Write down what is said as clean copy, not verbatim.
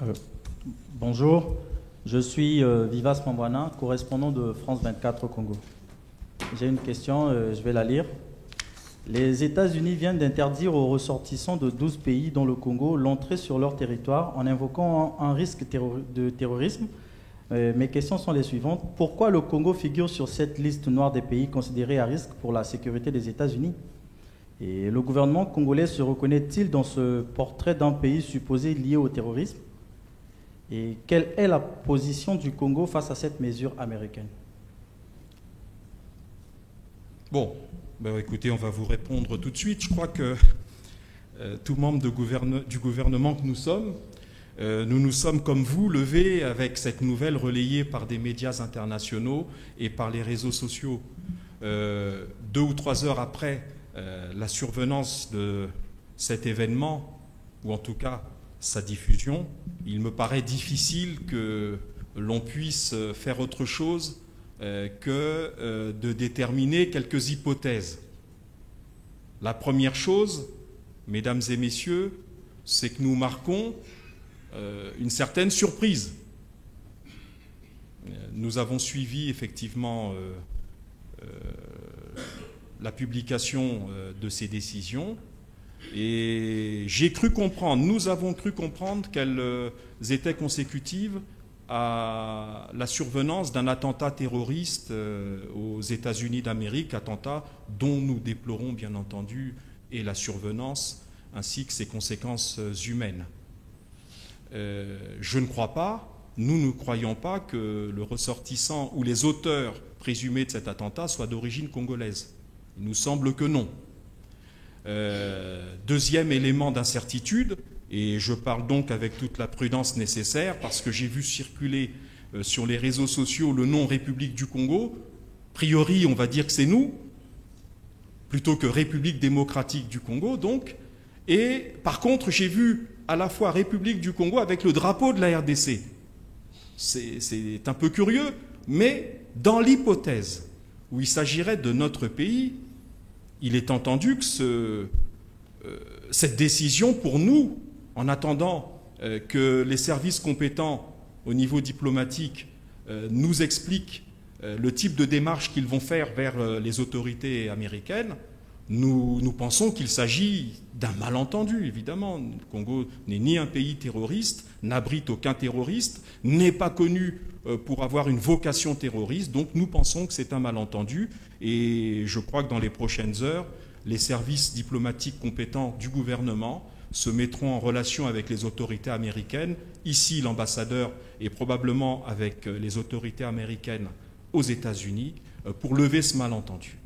Euh, Bonjour, je suis Vivas Mambwana, correspondant de France 24 au Congo. J'ai une question, je vais la lire. Les États-Unis viennent d'interdire aux ressortissants de 12 pays, dont le Congo, l'entrée sur leur territoire en invoquant un risque de terrorisme. Mes questions sont les suivantes. Pourquoi le Congo figure sur cette liste noire des pays considérés à risque pour la sécurité des États-Unis? Et le gouvernement congolais se reconnaît-il dans ce portrait d'un pays supposé lié au terrorisme? Et quelle est la position du Congo face à cette mesure américaine? Bon, ben écoutez, on va vous répondre tout de suite. Je crois que tout membre du gouvernement que nous sommes, nous nous sommes comme vous levés avec cette nouvelle relayée par des médias internationaux et par les réseaux sociaux. 2 ou 3 heures après la survenance de cet événement, ou en tout cas sa diffusion, il me paraît difficile que l'on puisse faire autre chose que de déterminer quelques hypothèses. La première chose, mesdames et messieurs, c'est que nous marquons une certaine surprise. Nous avons suivi effectivement la publication de ces décisions et j'ai cru comprendre, nous avons cru comprendre qu'elles étaient consécutives à la survenance d'un attentat terroriste aux États-Unis d'Amérique, attentat dont nous déplorons bien entendu et la survenance ainsi que ses conséquences humaines. Je ne crois pas, nous ne croyons pas que le ressortissant ou les auteurs présumés de cet attentat soient d'origine congolaise. Il nous semble que non. Deuxième élément d'incertitude, et je parle donc avec toute la prudence nécessaire parce que j'ai vu circuler sur les réseaux sociaux le nom République du Congo. A priori, on va dire que c'est nous, plutôt que République démocratique du Congo, donc. Et par contre, j'ai vu à la fois République du Congo avec le drapeau de la RDC. C'est un peu curieux, mais dans l'hypothèse où il s'agirait de notre pays, il est entendu que cette décision, pour nous, en attendant que les services compétents au niveau diplomatique nous expliquent le type de démarche qu'ils vont faire vers les autorités américaines, nous pensons qu'il s'agit d'un malentendu, évidemment. Le Congo n'est ni un pays terroriste, n'abrite aucun terroriste, n'est pas connu pour avoir une vocation terroriste, donc nous pensons que c'est un malentendu et je crois que dans les prochaines heures, les services diplomatiques compétents du gouvernement se mettront en relation avec les autorités américaines, ici l'ambassadeur et probablement avec les autorités américaines aux États-Unis, pour lever ce malentendu.